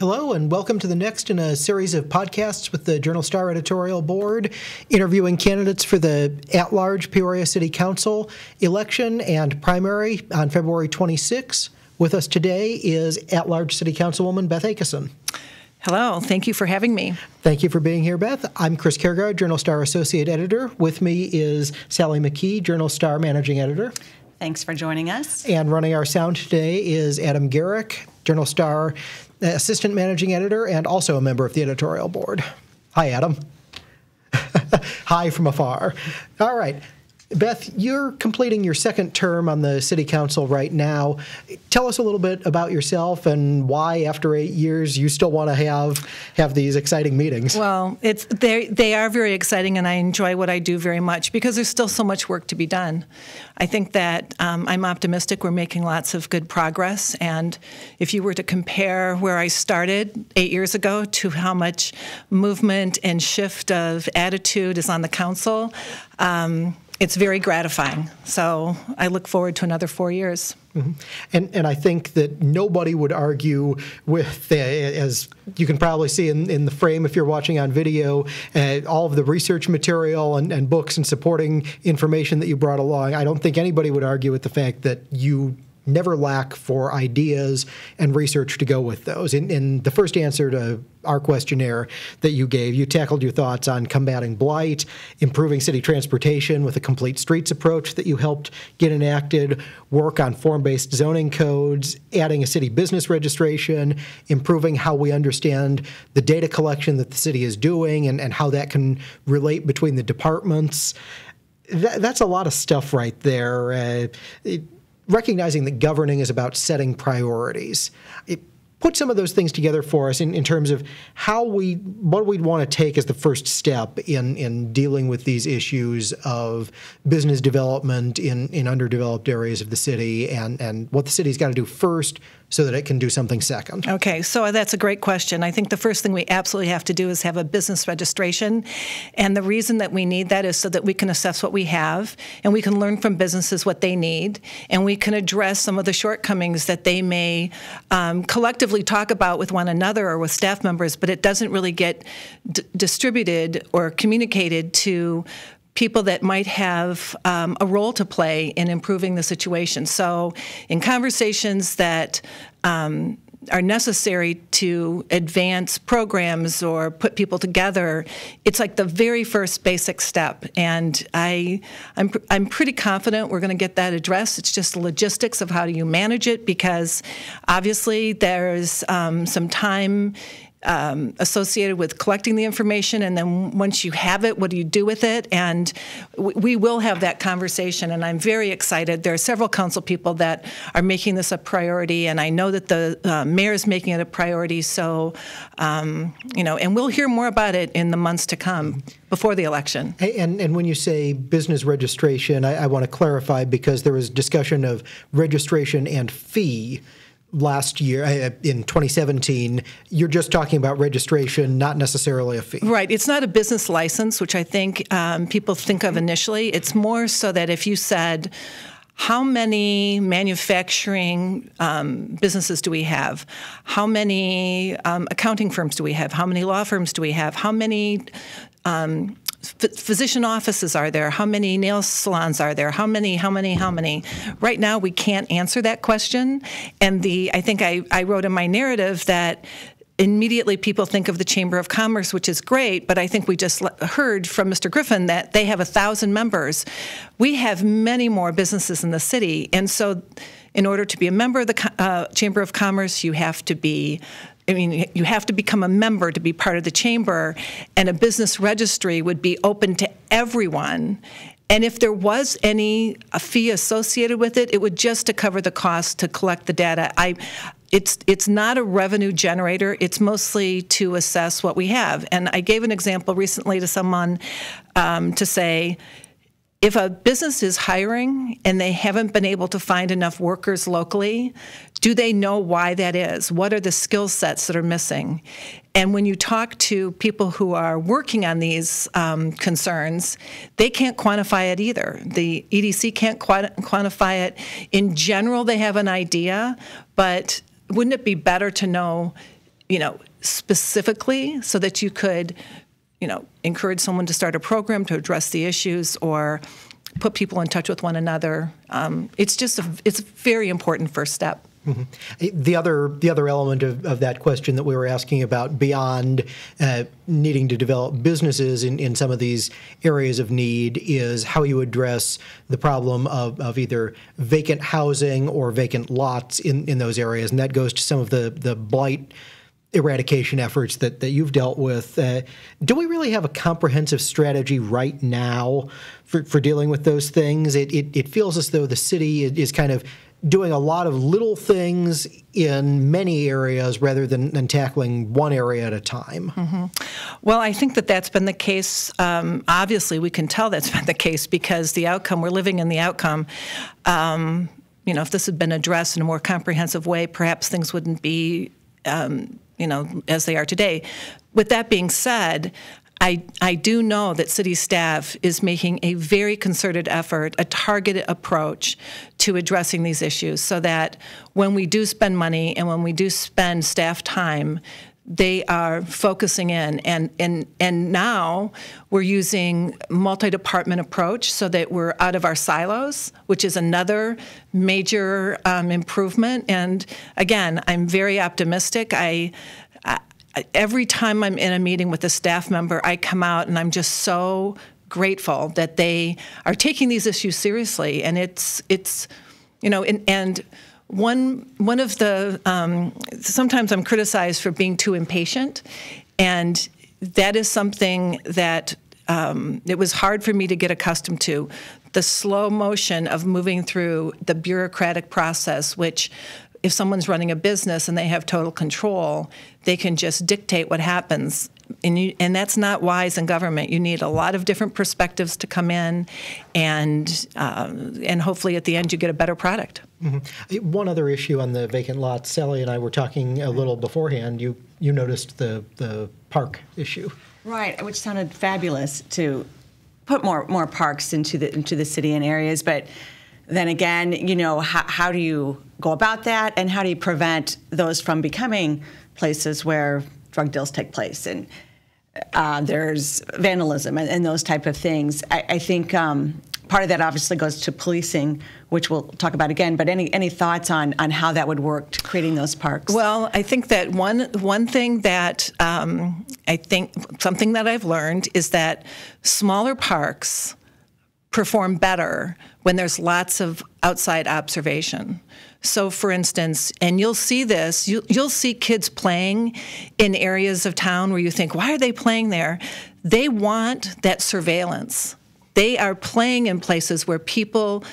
Hello, and welcome to the next in a series of podcasts with the Journal-Star editorial board, interviewing candidates for the at-large Peoria City Council election and primary on February 26. With us today is at-large City Councilwoman Beth Akeson. Hello. Thank you for having me. Thank you for being here, Beth. I'm Chris Kaergard, Journal-Star Associate Editor. With me is Sally McKee, Journal-Star Managing Editor. Thanks for joining us. And running our sound today is Adam Garrick, Journal-Star Assistant Managing Editor and also a member of the editorial board. Hi, Adam. Hi from afar. All right. Beth, you're completing your second term on the City Council right now. Tell us a little bit about yourself and why, after 8 years, you still want to have these exciting meetings. Well, they are very exciting, and I enjoy what I do very much because there's still so much work to be done. I think that I'm optimistic we're making lots of good progress, and if you were to compare where I started 8 years ago to how much movement and shift of attitude is on the council, it's very gratifying. So I look forward to another 4 years. Mm-hmm. And I think that nobody would argue with, as you can probably see in the frame if you're watching on video, all of the research material and books and supporting information that you brought along. I don't think anybody would argue with the fact that you never lack for ideas and research to go with those. In the first answer to our questionnaire that you gave, you tackled your thoughts on combating blight, improving city transportation with a complete streets approach that you helped get enacted, work on form-based zoning codes, adding a city business registration, improving how we understand the data collection that the city is doing and how that can relate between the departments. That's a lot of stuff right there. Recognizing that governing is about setting priorities. Put some of those things together for us in terms of what we'd want to take as the first step in dealing with these issues of business development in underdeveloped areas of the city and what the city's got to do first so that it can do something second. Okay, so that's a great question. I think the first thing we absolutely have to do is have a business registration. And the reason that we need that is so that we can assess what we have and we can learn from businesses what they need and we can address some of the shortcomings that they may collectively talk about with one another or with staff members, but it doesn't really get distributed or communicated to people that might have a role to play in improving the situation. So in conversations that are necessary to advance programs or put people together, it's like the very first basic step. And I'm pretty confident we're going to get that addressed. It's just the logistics of how do you manage it, because obviously there's some time associated with collecting the information, and then once you have it, what do you do with it? And we will have that conversation, and I'm very excited. There are several council people that are making this a priority, and I know that the mayor is making it a priority, so, and we'll hear more about it in the months to come before the election. And when you say business registration, I want to clarify, because there was discussion of registration and fee last year, in 2017, you're just talking about registration, not necessarily a fee. Right. It's not a business license, which I think people think of initially. It's more so that if you said, how many manufacturing businesses do we have? How many accounting firms do we have? How many law firms do we have? How many physician offices are there? How many nail salons are there? How many? Right now, we can't answer that question. And I think I wrote in my narrative that immediately people think of the Chamber of Commerce, which is great, but I think we just heard from Mr. Griffin that they have 1,000 members. We have many more businesses in the city, and so in order to be a member of the Chamber of Commerce, you have to become a member to be part of the chamber, and a business registry would be open to everyone. And if there was a fee associated with it, it would just to cover the cost to collect the data. It's not a revenue generator. It's mostly to assess what we have. And I gave an example recently to someone to say, if a business is hiring and they haven't been able to find enough workers locally, do they know why that is? What are the skill sets that are missing? And when you talk to people who are working on these concerns, they can't quantify it either. The EDC can't quantify it. In general, they have an idea, but wouldn't it be better to know specifically so that you could, encourage someone to start a program to address the issues or put people in touch with one another. It's a very important first step. Mm-hmm. The other element of that question that we were asking about beyond needing to develop businesses in some of these areas of need is how you address the problem of either vacant housing or vacant lots in those areas. And that goes to some of the blight eradication efforts that you've dealt with. Do we really have a comprehensive strategy right now for dealing with those things? It feels as though the city is kind of doing a lot of little things in many areas rather than tackling one area at a time. Mm-hmm. Well, I think that's been the case. Obviously, we can tell that's been the case because the outcome, we're living in the outcome. If this had been addressed in a more comprehensive way, perhaps things wouldn't be as they are today. With that being said, I do know that city staff is making a very concerted effort, a targeted approach to addressing these issues so that when we do spend money and when we do spend staff time, they are focusing in. And now we're using multi-department approach so that we're out of our silos, which is another major improvement. And again, I'm very optimistic. Every time I'm in a meeting with a staff member, I come out and I'm just so grateful that they are taking these issues seriously. And it's and one of the sometimes I'm criticized for being too impatient, and that is something that it was hard for me to get accustomed to. The slow motion of moving through the bureaucratic process, which if someone's running a business and they have total control, they can just dictate what happens. And that's not wise in government. You need a lot of different perspectives to come in, and hopefully at the end you get a better product. Mm-hmm. One other issue on the vacant lots, Sally and I were talking a little beforehand. You noticed the park issue, right? Which sounded fabulous to put more parks into the city and areas, but then again, how do you go about that, and how do you prevent those from becoming places where drug deals take place and there's vandalism and those type of things? I think part of that obviously goes to policing, which we'll talk about again. But any thoughts on how that would work to creating those parks? Well, I think that one thing that something that I've learned is that smaller parks perform better when there's lots of outside observation. So, for instance, and you'll see this, you'll see kids playing in areas of town where you think, why are they playing there? They want that surveillance. They are playing in places where people,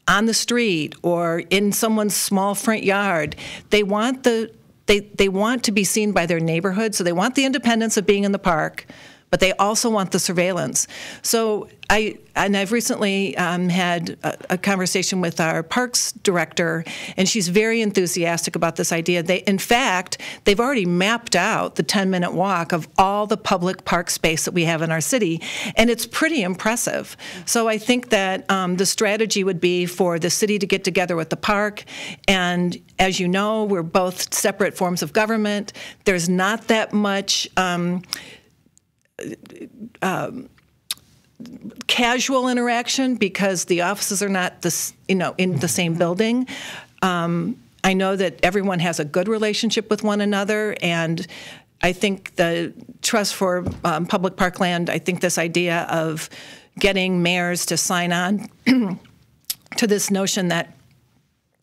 on the street or in someone's small front yard, they want to be seen by their neighborhood, so they want the independence of being in the park, but they also want the surveillance. So I've recently had a conversation with our parks director, and she's very enthusiastic about this idea. In fact, they've already mapped out the 10-minute walk of all the public park space that we have in our city, and it's pretty impressive. So I think that the strategy would be for the city to get together with the park, and as you know, we're both separate forms of government. There's not that much casual interaction because the offices are not in the same building. I know that everyone has a good relationship with one another, and I think the Trust for Public Parkland, I think this idea of getting mayors to sign on to this notion that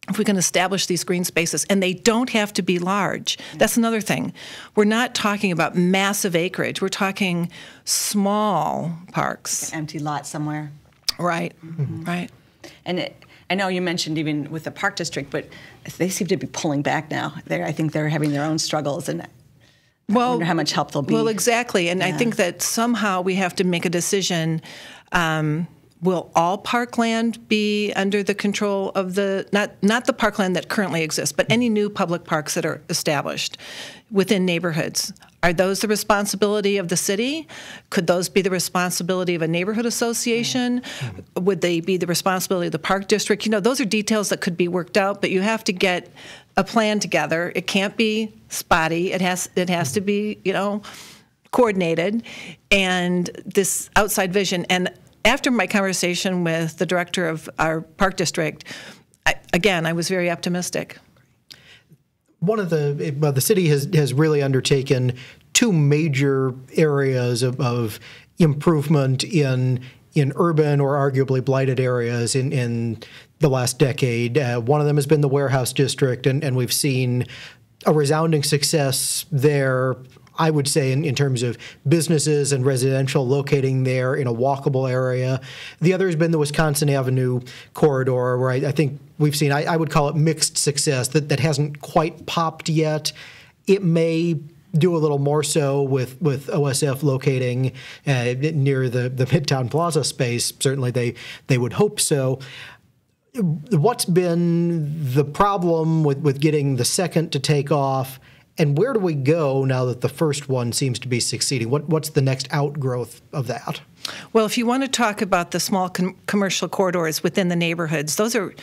if we can establish these green spaces, and they don't have to be large. That's another thing. We're not talking about massive acreage. We're talking small parks. An empty lot somewhere. Right, right. And I know you mentioned even with the park district, but they seem to be pulling back now. I think they're having their own struggles, and I wonder how much help they'll be. Well, exactly. And I think that somehow we have to make a decision. Will all parkland be under the control of not the parkland that currently exists, but any new public parks that are established within neighborhoods? Are those the responsibility of the city? Could those be the responsibility of a neighborhood association? Would they be the responsibility of the park district? Those are details that could be worked out, but you have to get a plan together. It can't be spotty. It has to be, coordinated, and this outside vision. And after my conversation with the director of our park district, I was very optimistic. One of the city has really undertaken two major areas of improvement in urban or arguably blighted areas in the last decade. One of them has been the warehouse district, and we've seen a resounding success there, I would say, in terms of businesses and residential locating there in a walkable area. The other has been the Wisconsin Avenue corridor, where I think we've seen, I would call it mixed success, that hasn't quite popped yet. It may do a little more so with OSF locating near the Midtown Plaza space. Certainly they would hope so. What's been the problem with getting the second to take off, and where do we go now that the first one seems to be succeeding? What's the next outgrowth of that? Well, if you want to talk about the small commercial corridors within the neighborhoods, those are,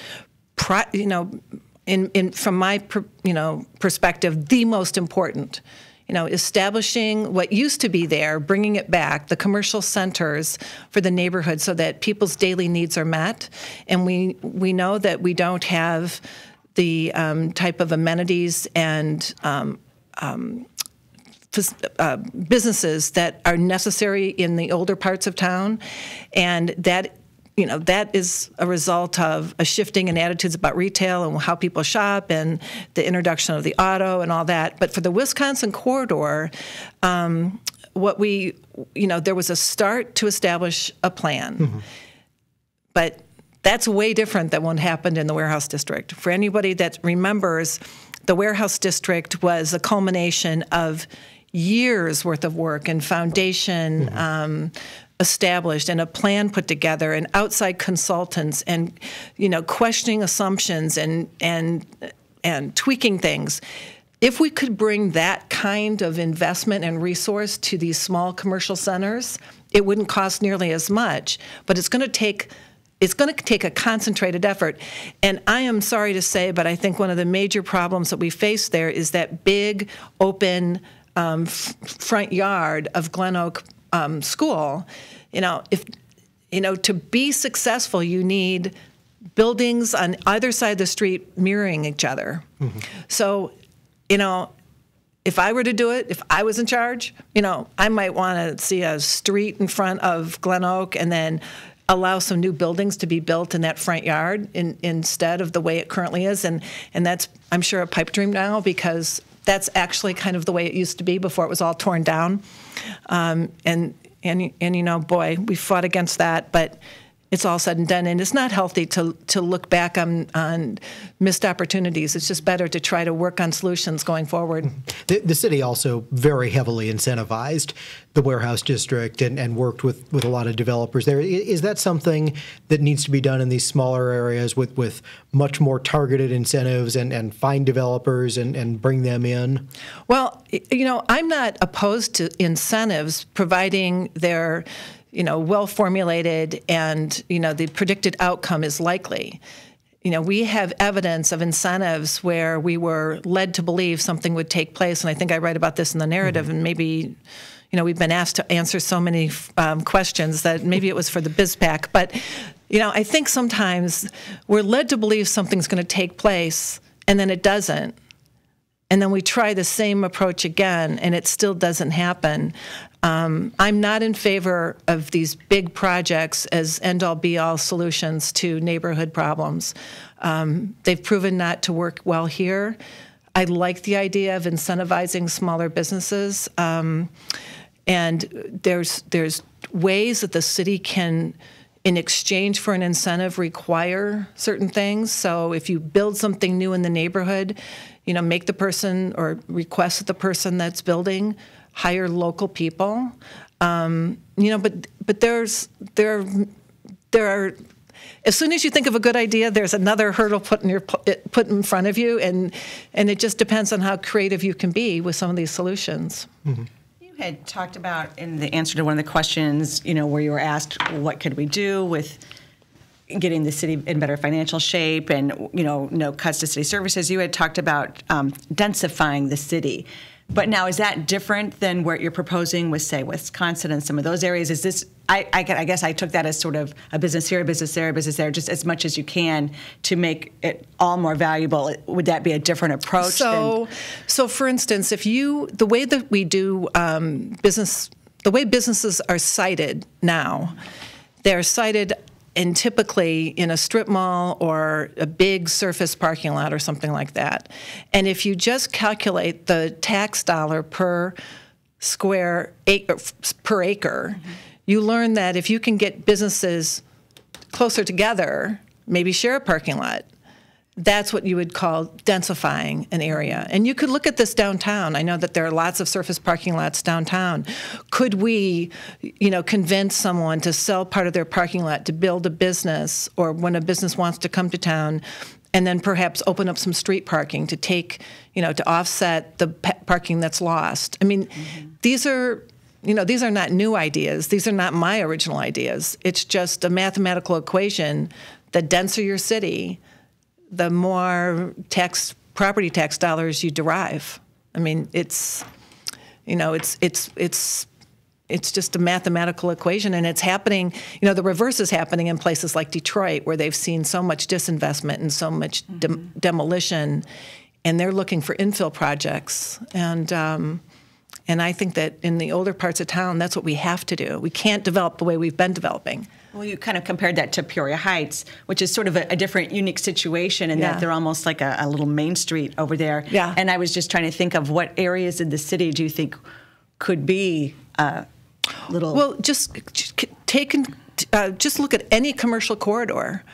from my perspective, the most important. Establishing what used to be there, bringing it back, the commercial centers for the neighborhood so that people's daily needs are met. And we know that we don't have the type of amenities and businesses that are necessary in the older parts of town. And that is a result of a shifting in attitudes about retail and how people shop and the introduction of the auto and all that. But for the Wisconsin corridor, there was a start to establish a plan. Mm-hmm. But that's way different than what happened in the warehouse district. For anybody that remembers, the warehouse district was a culmination of years worth of work and foundation, established and a plan put together and outside consultants and questioning assumptions and tweaking things. If we could bring that kind of investment and resource to these small commercial centers, it wouldn't cost nearly as much, but it's going to take a concentrated effort. And I am sorry to say, but I think one of the major problems that we face there is that big open front yard of Glen Oak School. To be successful, you need buildings on either side of the street mirroring each other. Mm-hmm. So, if I were to do it, if I was in charge, I might want to see a street in front of Glen Oak and then allow some new buildings to be built in that front yard instead of the way it currently is. And that's, I'm sure, a pipe dream now, because that's actually kind of the way it used to be before it was all torn down. And boy, we fought against that, but it's all said and done. And it's not healthy to look back on missed opportunities. It's just better to try to work on solutions going forward. The city also very heavily incentivized the warehouse district and worked with a lot of developers there. Is that something that needs to be done in these smaller areas with much more targeted incentives and find developers and bring them in? Well, I'm not opposed to incentives, providing they're well-formulated and, the predicted outcome is likely. We have evidence of incentives where we were led to believe something would take place, and I think I write about this in the narrative, and maybe, we've been asked to answer so many questions that maybe it was for the BizPack, but, I think sometimes we're led to believe something's going to take place, and then it doesn't. And then we try the same approach again, and it still doesn't happen. I'm not in favor of these big projects as end-all, be-all solutions to neighborhood problems. They've proven not to work well here. I like the idea of incentivizing smaller businesses, and there's ways that the city can, in exchange for an incentive, require certain things. So if you build something new in the neighborhood, make the person or request that the person that's building hire local people. But there are, as soon as you think of a good idea, there's another hurdle put in front of you, and it just depends on how creative you can be with some of these solutions. Mm-hmm. You had talked about in the answer to one of the questions, where you were asked, what could we do with getting the city in better financial shape and, no cuts to city services. You had talked about densifying the city. But now, is that different than what you're proposing with, say, Wisconsin and some of those areas? Is this, I guess I took that as sort of a business here, a business there, a business there, just as much as you can to make it all more valuable. Would that be a different approach? So for instance, the way that we do business, the way businesses are cited now, they're cited typically in a strip mall or a big surface parking lot or something like that. And if you just calculate the tax dollar per square acre, you learn that if you can get businesses closer together, maybe share a parking lot, that's what you would call densifying an area. And you could look at this downtown. I know that there are lots of surface parking lots downtown. Could we, convince someone to sell part of their parking lot to build a business, or when a business wants to come to town, and then perhaps open up some street parking to take, to offset the parking that's lost? I mean, these are not new ideas. These are not my original ideas. It's just a mathematical equation. The denser your city, the more property tax dollars you derive. I mean, it's just a mathematical equation, and it's happening. The reverse is happening in places like Detroit, where they've seen so much disinvestment and so much demolition, and they're looking for infill projects. And I think that in the older parts of town, that's what we have to do. We can't develop the way we've been developing. Well, you kind of compared that to Peoria Heights, which is sort of a different, unique situation in that they're almost like a little main street over there. Yeah. And I was just trying to think of what areas in the city do you think could be little... Well, just look at any commercial corridor.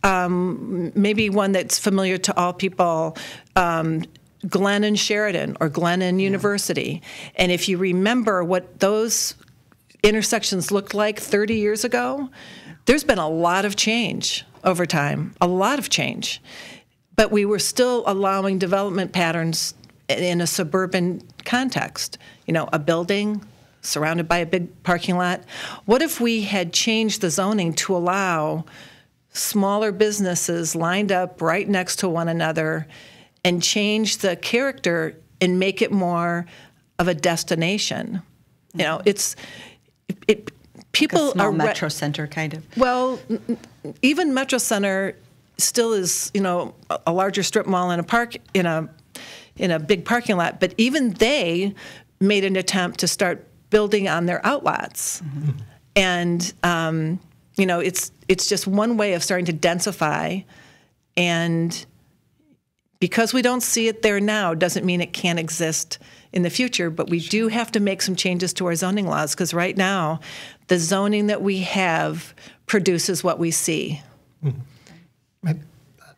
Maybe one that's familiar to all people, Glen and Sheridan or Glen and University. And if you remember what those intersections looked like 30 years ago, there's been a lot of change over time, a lot of change. But we were still allowing development patterns in a suburban context. A building surrounded by a big parking lot. What if we had changed the zoning to allow smaller businesses lined up right next to one another and change the character and make it more of a destination? People like a small are metro center kind of. Well, even metro center still is a larger strip mall in a park in a big parking lot. But even they made an attempt to start building on their outlots, and it's just one way of starting to densify. And because we don't see it there now, doesn't mean it can't exist in the future, but we do have to make some changes to our zoning laws, because right now, the zoning that we have produces what we see.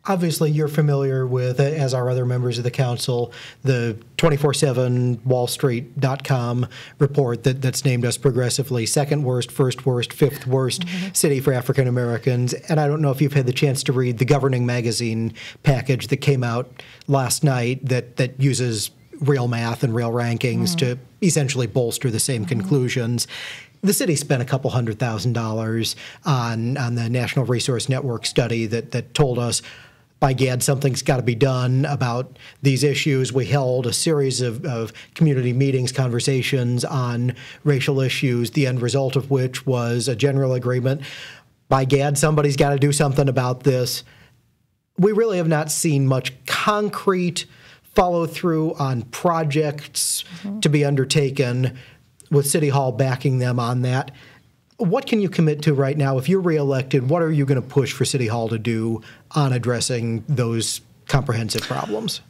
Obviously, you're familiar with, as are other members of the council, the 24/7 WallStreet.com report that's named us progressively second worst, first worst, fifth worst city for African Americans. And I don't know if you've had the chance to read the Governing Magazine package that came out last night that uses real math and real rankings to essentially bolster the same conclusions. The city spent a couple $100,000 on the National Resource Network study that told us, by gad, something's got to be done about these issues. We held a series of community meetings, conversations on racial issues, the end result of which was a general agreement. By gad, somebody's got to do something about this. We really have not seen much concrete follow-through on projects to be undertaken, with City Hall backing them on that. What can you commit to right now? If you're reelected, what are you going to push for City Hall to do on addressing those comprehensive problems?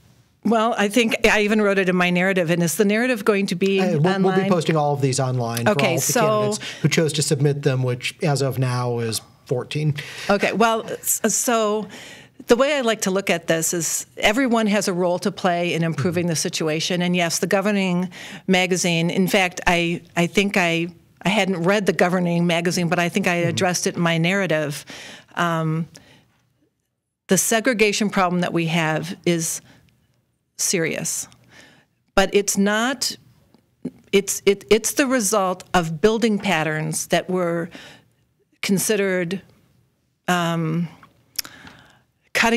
Well, I think I even wrote it in my narrative. And is the narrative going to be online? We'll be posting all of these online for all of the candidates who chose to submit them, which as of now is 14. Okay, well, so the way I like to look at this is everyone has a role to play in improving the situation. And yes, the Governing Magazine, in fact, I think I hadn't read the Governing Magazine, but I think I addressed it in my narrative. The segregation problem that we have is serious, but it's not. It's the result of building patterns that were considered cutting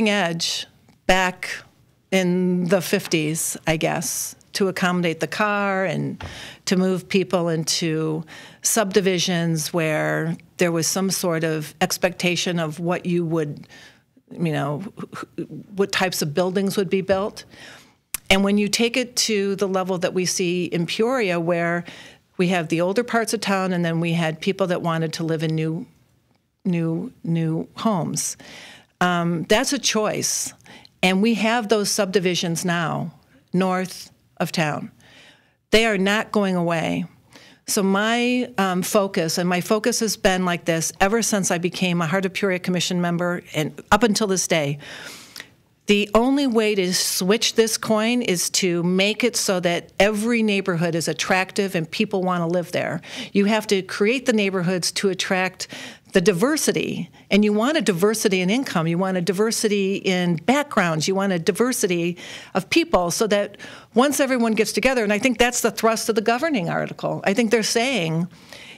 edge back in the 50s, I guess, to accommodate the car and to move people into subdivisions where there was some sort of expectation of what you would, what types of buildings would be built. And when you take it to the level that we see in Peoria, where we have the older parts of town and then we had people that wanted to live in new homes, that's a choice. And we have those subdivisions now north of town. They are not going away. So my focus has been like this ever since I became a Heart of Peoria Commission member and up until this day. The only way to switch this coin is to make it so that every neighborhood is attractive and people want to live there. You have to create the neighborhoods to attract the diversity, and you want a diversity in income, you want a diversity in backgrounds, you want a diversity of people so that once everyone gets together, and I think that's the thrust of the governing article, I think they're saying,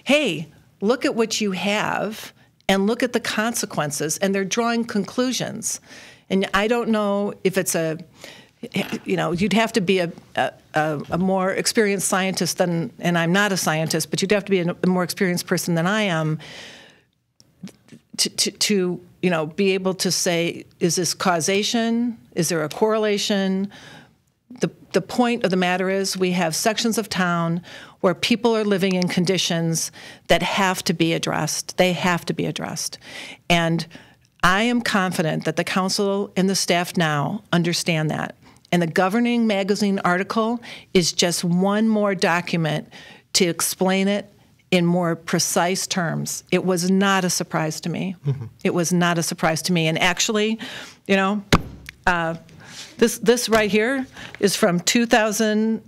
hey, look at what you have and look at the consequences, and they're drawing conclusions. And I don't know if it's you'd have to be a more experienced scientist than, and I'm not a scientist, but you'd have to be a more experienced person than I am to be able to say, is this causation? Is there a correlation? The point of the matter is we have sections of town where people are living in conditions that have to be addressed. They have to be addressed. And I am confident that the council and the staff now understand that. And the governing magazine article is just one more document to explain it in more precise terms. It was not a surprise to me. Mm-hmm. It was not a surprise to me. And actually, this right here is from 2000, what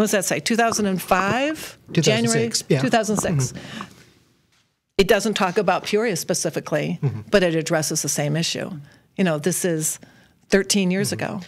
does that say, 2005? 2006, January? Yeah. 2006. Mm-hmm. It doesn't talk about Peoria specifically, mm-hmm. but it addresses the same issue. This is 13 years mm-hmm. ago.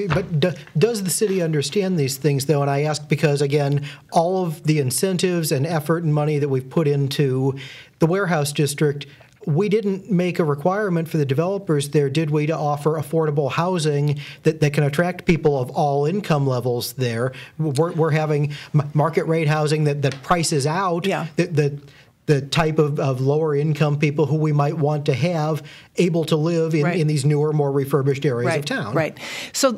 But does the city understand these things, though? And I ask because, again, all of the incentives and effort and money that we've put into the warehouse district, we didn't make a requirement for the developers there, did we, to offer affordable housing that can attract people of all income levels there? We're having market rate housing that prices out the type of lower income people who we might want to have able to live in these newer, more refurbished areas of town. Right. So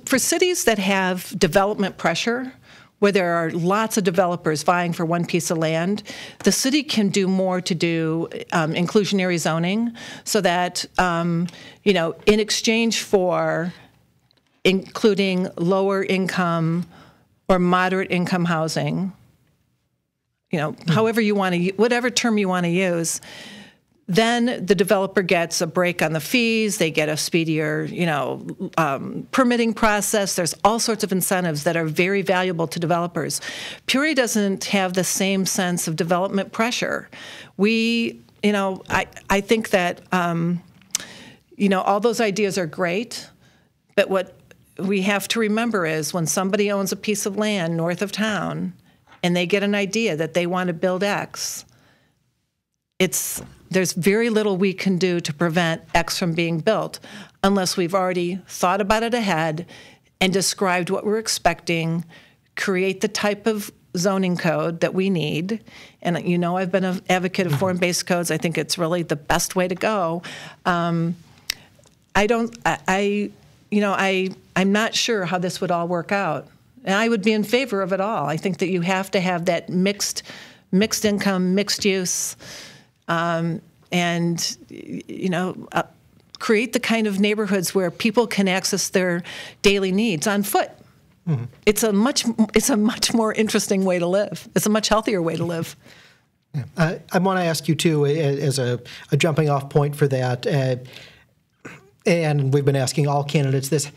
for cities that have development pressure, where there are lots of developers vying for one piece of land, the city can do more to do inclusionary zoning so that, in exchange for including lower income or moderate income housing, however you want to, whatever term you want to use, then the developer gets a break on the fees, they get a speedier, permitting process. There's all sorts of incentives that are very valuable to developers. Peoria doesn't have the same sense of development pressure. I think that, all those ideas are great, but what we have to remember is when somebody owns a piece of land north of town, and they get an idea that they want to build X, there's very little we can do to prevent X from being built unless we've already thought about it ahead and described what we're expecting, create the type of zoning code that we need. And I've been an advocate of form-based codes. I think it's really the best way to go. I'm not sure how this would all work out. And I would be in favor of it all. I think that you have to have that mixed income, mixed use, create the kind of neighborhoods where people can access their daily needs on foot. Mm-hmm. It's a much more interesting way to live. It's a much healthier way to live. Yeah. I want to ask you too, as a jumping off point for that, and we've been asking all candidates this.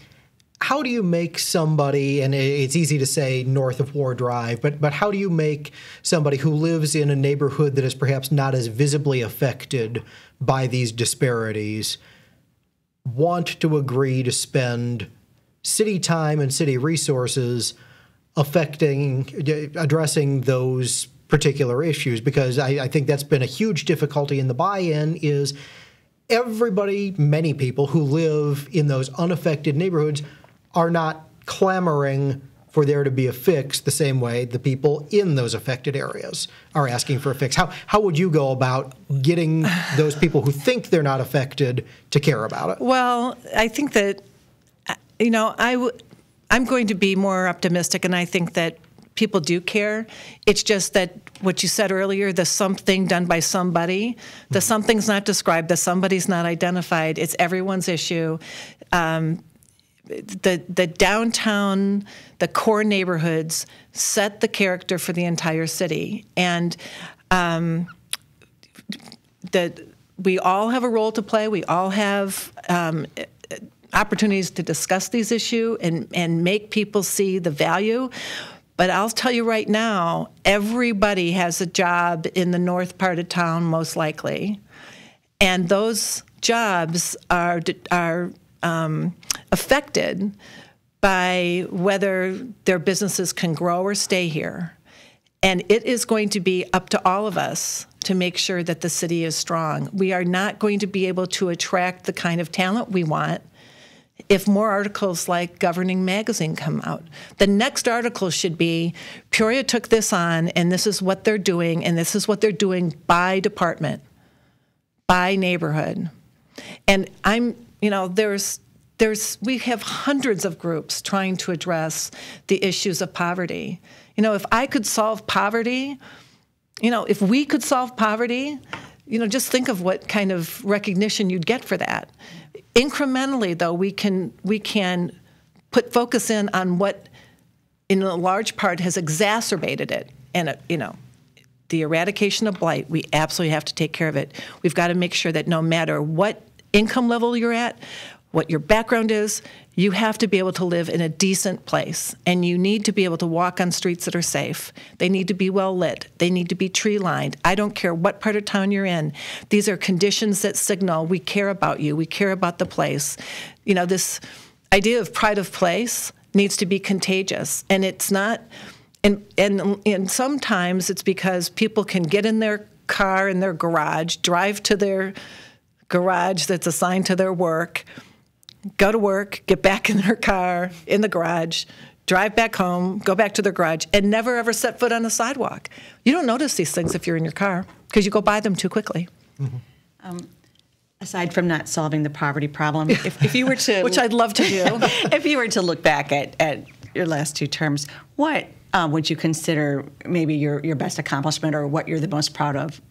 How do you make somebody, and it's easy to say north of War Drive, but how do you make somebody who lives in a neighborhood that is perhaps not as visibly affected by these disparities want to agree to spend city time and city resources addressing those particular issues, because I think that's been a huge difficulty in the buy-in is everybody, many people who live in those unaffected neighborhoods are not clamoring for there to be a fix the same way the people in those affected areas are asking for a fix. How would you go about getting those people who think they're not affected to care about it? Well, I think that, you know, I'm going to be more optimistic, and I think that people do care. It's just that what you said earlier, the something done by somebody, the something's not described, the somebody's not identified. It's everyone's issue. The downtown, the core neighborhoods set the character for the entire city. And we all have a role to play. We all have opportunities to discuss these issues and make people see the value. But I'll tell you right now, everybody has a job in the north part of town, most likely. And those jobs are affected by whether their businesses can grow or stay here. And it is going to be up to all of us to make sure that the city is strong. We are not going to be able to attract the kind of talent we want if more articles like Governing Magazine come out. The next article should be, Peoria took this on, and this is what they're doing, and this is what they're doing by department, by neighborhood. And we have hundreds of groups trying to address the issues of poverty. You know, if I could solve poverty, if we could solve poverty, just think of what kind of recognition you'd get for that. Incrementally, though, we can put focus in on what, in a large part, has exacerbated it. And, the eradication of blight, we absolutely have to take care of it. We've got to make sure that no matter what income level you're at, what your background is, you have to be able to live in a decent place. And you need to be able to walk on streets that are safe. They need to be well lit. They need to be tree lined. I don't care what part of town you're in. These are conditions that signal we care about you. We care about the place. This idea of pride of place needs to be contagious. And it's not, and sometimes it's because people can get in their car in their garage, drive to their garage that's assigned to their work, go to work, get back in their car, in the garage, drive back home, go back to their garage, and never ever set foot on a sidewalk. You don't notice these things if you're in your car because you go by them too quickly. Mm-hmm. Aside from not solving the poverty problem, if you were to... Which I'd love to do. If you were to look back at your last two terms, what would you consider maybe your best accomplishment or what you're the most proud of?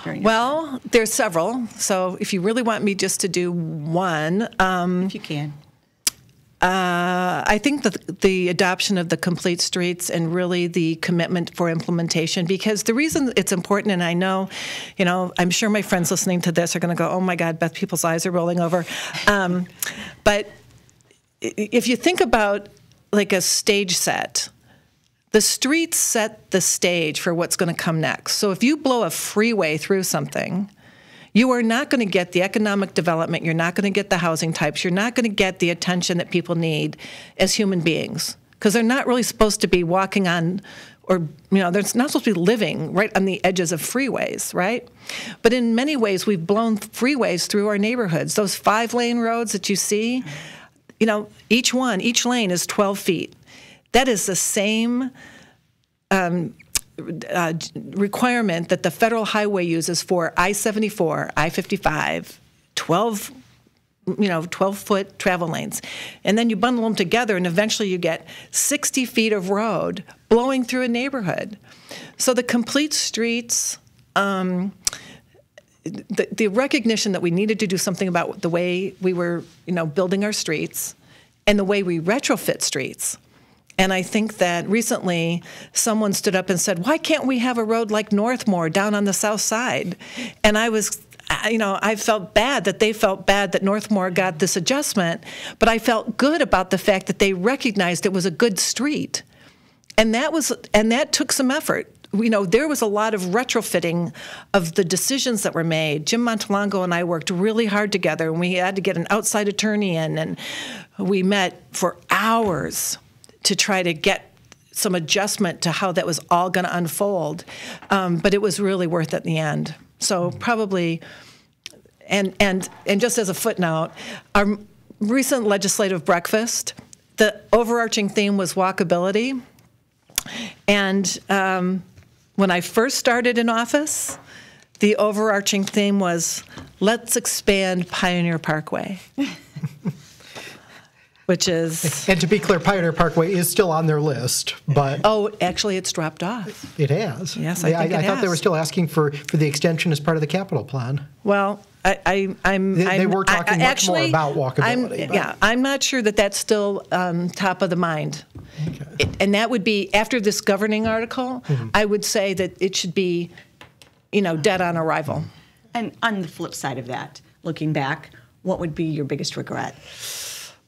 Well, there's several. So if you really want me just to do one. If you can. I think that the adoption of the complete streets and really the commitment for implementation, because the reason it's important, and I know, I'm sure my friends listening to this are going to go, oh my God, Beth, people's eyes are rolling over. But if you think about like a stage set, the streets set the stage for what's going to come next. So if you blow a freeway through something, you are not going to get the economic development, you're not going to get the housing types, you're not going to get the attention that people need as human beings, because they're not really supposed to be walking on, or they're not supposed to be living right on the edges of freeways, right? But in many ways, we've blown freeways through our neighborhoods. Those 5-lane roads that you see, each lane is 12 feet. That is the same requirement that the federal highway uses for I-74, I-55, 12-foot travel lanes. And then you bundle them together, and eventually you get 60 feet of road blowing through a neighborhood. So the complete streets, the recognition that we needed to do something about the way we were, building our streets and the way we retrofit streets. And I think that recently someone stood up and said, why can't we have a road like Northmore down on the south side? And I felt bad that they felt bad that Northmore got this adjustment, but I felt good about the fact that they recognized it was a good street. And that took some effort. There was a lot of retrofitting of the decisions that were made. Jim Montalongo and I worked really hard together, and we had to get an outside attorney in, and we met for hours to try to get some adjustment to how that was all going to unfold, but it was really worth it in the end. So probably, and just as a footnote, our recent legislative breakfast, the overarching theme was walkability. And when I first started in office, the overarching theme was, let's expand Pioneer Parkway. Which is... And to be clear, Pioneer Parkway is still on their list, but... Oh, actually, it's dropped off. It has? Yes, I think it I thought has. they were still asking for the extension as part of the capital plan. Well, They were talking much more about walkability. I'm not sure that that's still top of the mind. Okay. And that would be, after this governing article, I would say that it should be, dead on arrival. And on the flip side of that, looking back, what would be your biggest regret?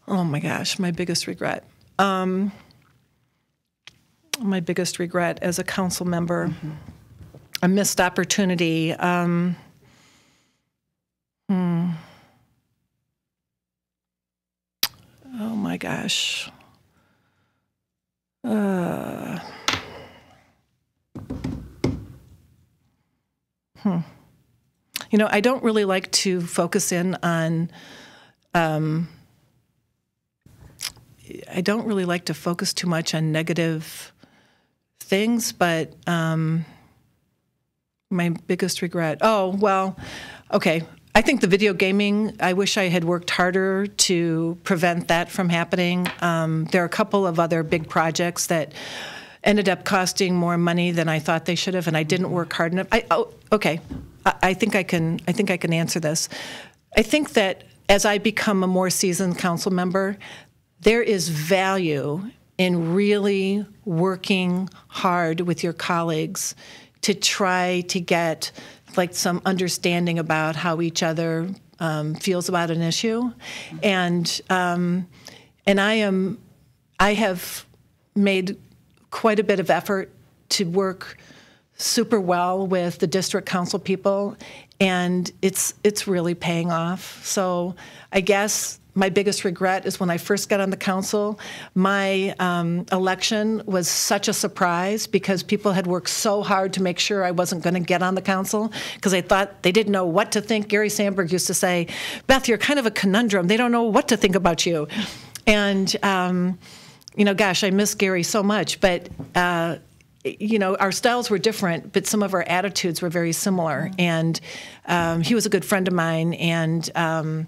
Oh my gosh, my biggest regret. My biggest regret as a council member, a missed opportunity. Oh my gosh. I don't really like to focus in on I don't really like to focus too much on negative things, but my biggest regret. Oh, well, okay. I think the video gaming, I wish I had worked harder to prevent that from happening. There are a couple of other big projects that ended up costing more money than I thought they should have, and I didn't work hard enough. Okay. I think I can answer this. I think that as I become a more seasoned council member, there is value in really working hard with your colleagues to try to get some understanding about how each other feels about an issue, and I have made quite a bit of effort to work super well with the district council people, and it's really paying off. So I guess my biggest regret is when I first got on the council, my election was such a surprise because people had worked so hard to make sure I wasn't going to get on the council because they thought they didn't know what to think. Gary Sandberg used to say, Beth, you're kind of a conundrum. They don't know what to think about you. And, gosh, I miss Gary so much. But, our styles were different, but some of our attitudes were very similar. And he was a good friend of mine. And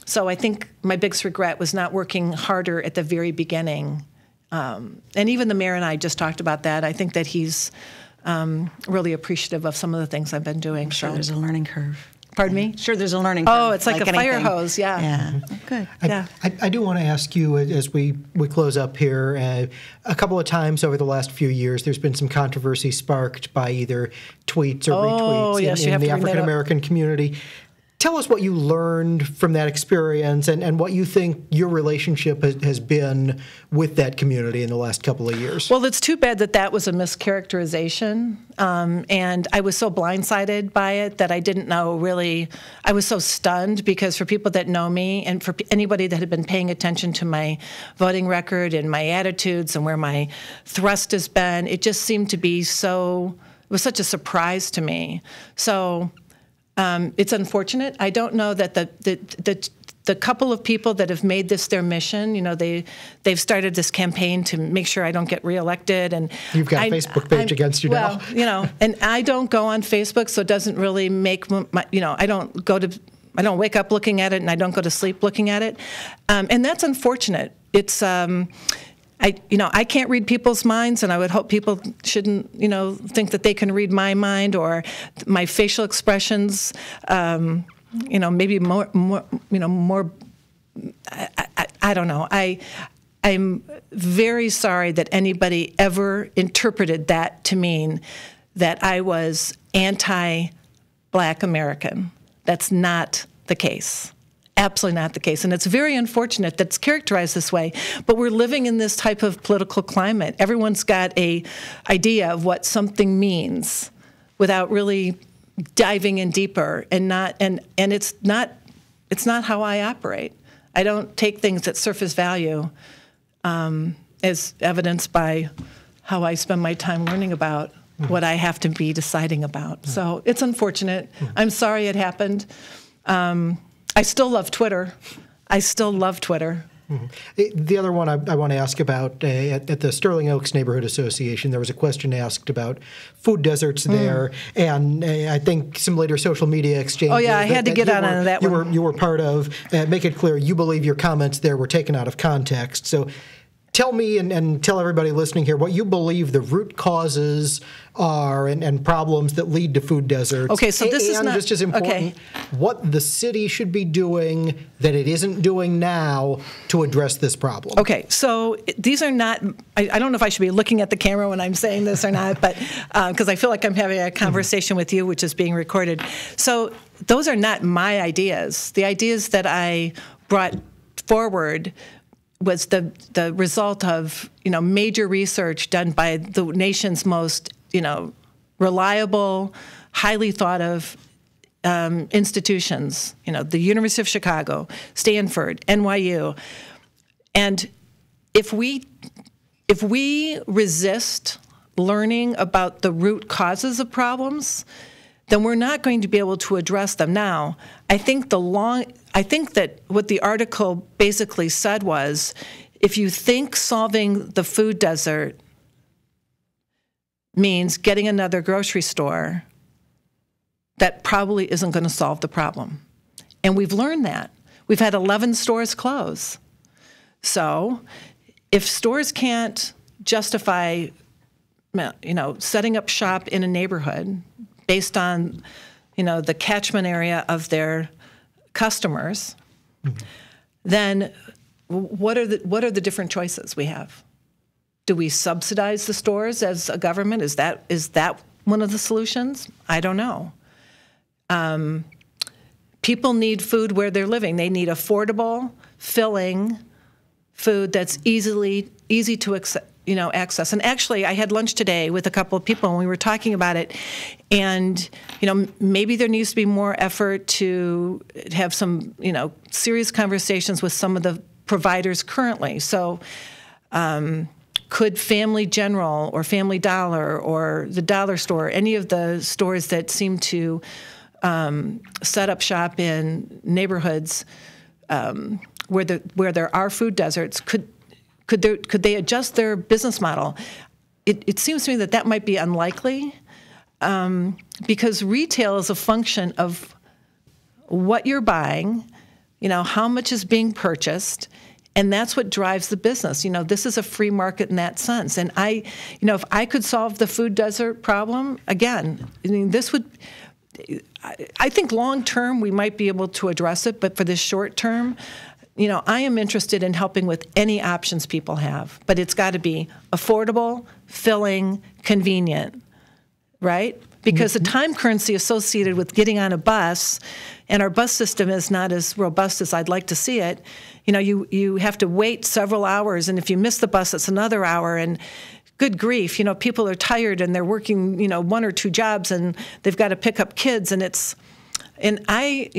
so I think my biggest regret was not working harder at the very beginning. And even the mayor and I just talked about that. I think that he's really appreciative of some of the things I've been doing. I'm sure there's a learning curve. Pardon me? Sure, there's a learning curve. Oh, it's like a fire anything. hose, yeah. Yeah. Good. I do want to ask you, as we close up here, a couple of times over the last few years, there's been some controversy sparked by either tweets or retweets in the African American community. Tell us what you learned from that experience and what you think your relationship has been with that community in the last couple of years. Well, it's too bad that was a mischaracterization. And I was so blindsided by it that I didn't know really. I was so stunned because for people that know me and for anybody that had been paying attention to my voting record and my attitudes and where my thrust has been, it just seemed to be it was such a surprise to me. So it's unfortunate. I don't know that the couple of people that have made this their mission, they've started this campaign to make sure I don't get reelected. And you've got a Facebook page against you now. Well, and I don't go on Facebook, so it doesn't really make my, I don't wake up looking at it, and I don't go to sleep looking at it, and that's unfortunate. It's I can't read people's minds, and I would hope people shouldn't, think that they can read my mind or my facial expressions. Maybe more. I don't know. I'm very sorry that anybody ever interpreted that to mean that I was anti-Black American. That's not the case. Absolutely not the case. And it's very unfortunate that it's characterized this way. But we're living in this type of political climate. Everyone's got an idea of what something means without really diving in deeper and it's not how I operate. I don't take things at surface value as evidenced by how I spend my time learning about what I have to be deciding about. So it's unfortunate. I'm sorry it happened. I still love Twitter. I still love Twitter. The other one I want to ask about, at the Sterling Oaks Neighborhood Association, there was a question asked about food deserts there, and I think some later social media exchanges. Oh, yeah, I had to get on that one. You were part of. Make it clear, you believe your comments there were taken out of context. So tell me and tell everybody listening here what you believe the root causes are and problems that lead to food deserts. Okay, so this is not just as important, what the city should be doing that it isn't doing now to address this problem. Okay, so these are not, I don't know if I should be looking at the camera when I'm saying this or not, but because I feel like I'm having a conversation with you, which is being recorded. So those are not my ideas. The ideas that I brought forward was the result of major research done by the nation's most reliable, highly thought of institutions. The University of Chicago, Stanford, NYU, and if we resist learning about the root causes of problems, then we're not going to be able to address them. Now, I think that what the article basically said was, if you think solving the food desert means getting another grocery store, that probably isn't going to solve the problem. And we've learned that. We've had 11 stores close. So if stores can't justify, setting up shop in a neighborhood based on, the catchment area of their customers, then what are the different choices we have? Do we subsidize the stores as a government? Is that one of the solutions? I don't know. People need food where they're living. They need affordable, filling food that's easy to access. And actually, I had lunch today with a couple of people, and we were talking about it. And maybe there needs to be more effort to have some serious conversations with some of the providers currently. So, could Family General or Family Dollar or the Dollar Store, any of the stores that seem to set up shop in neighborhoods where there are food deserts, could they adjust their business model? It seems to me that might be unlikely because retail is a function of what you're buying, how much is being purchased, and that's what drives the business. This is a free market in that sense. And if I could solve the food desert problem, again, I think long term we might be able to address it, but for the short term, I am interested in helping with any options people have, but it's got to be affordable, filling, convenient, right? Because the time currency associated with getting on a bus, and our bus system is not as robust as I'd like to see it, you have to wait several hours, and if you miss the bus, it's another hour, and good grief, people are tired and they're working, one or two jobs, and they've got to pick up kids, and I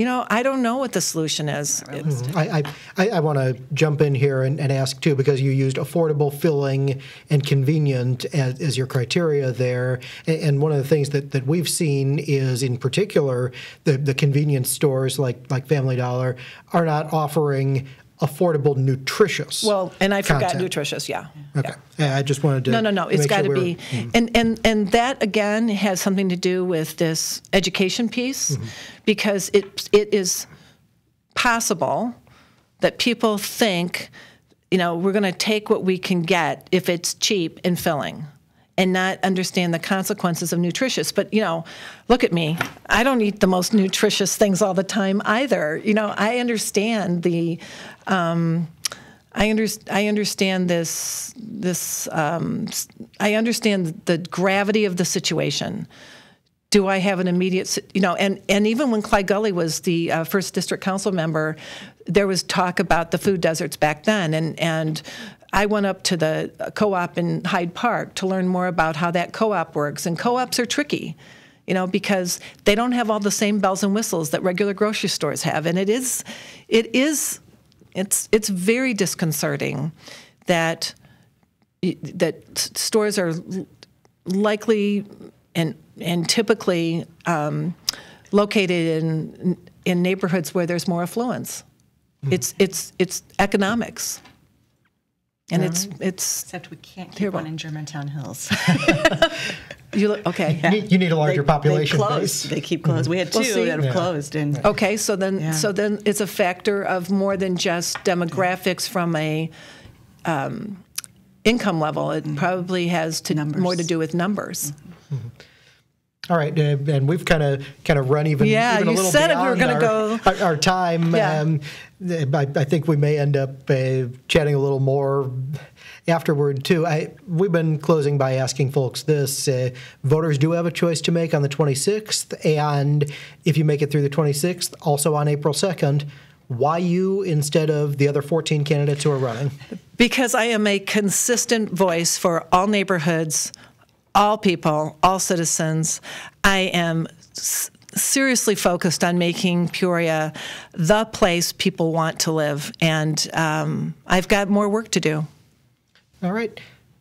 don't know what the solution is. I want to jump in here and ask, too, because you used affordable, filling, and convenient as your criteria there. And one of the things that we've seen is, in particular, the convenience stores like Family Dollar are not offering affordable, nutritious. Well, and I forgot content. nutritious, yeah. Okay. Yeah. I just wanted to. No. It's got to be, and that again has something to do with this education piece, because it is possible that people think, we're going to take what we can get if it's cheap and filling, and not understand the consequences of nutritious. But, look at me. I don't eat the most nutritious things all the time either. I understand the, I understand I understand the gravity of the situation. Do I have an immediate, and even when Clyde Gully was the 1st District Council member, there was talk about the food deserts back then, and I went up to the co-op in Hyde Park to learn more about how that co-op works. And co-ops are tricky, because they don't have all the same bells and whistles that regular grocery stores have. And it's very disconcerting that stores are likely and typically located in neighborhoods where there's more affluence. It's economics, and it's except we can't keep one in Germantown Hills. Okay. Yeah. You need a larger population base. They keep closed. We had two that have closed. And okay, so then it's a factor of more than just demographics from a income level. It probably has more to do with numbers. All right, and we've kind of run even a little you said beyond we were going to go our time. Yeah. I think we may end up chatting a little more afterward too. We've been closing by asking folks this: voters do have a choice to make on the 26th, and if you make it through the 26th, also on April 2nd. Why you instead of the other 14 candidates who are running? Because I am a consistent voice for all neighborhoods, all people, all citizens. I am seriously focused on making Peoria the place people want to live, and I've got more work to do. All right.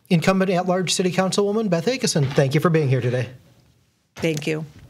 Incumbent at-large City Councilwoman Beth Akeson, thank you for being here today. Thank you.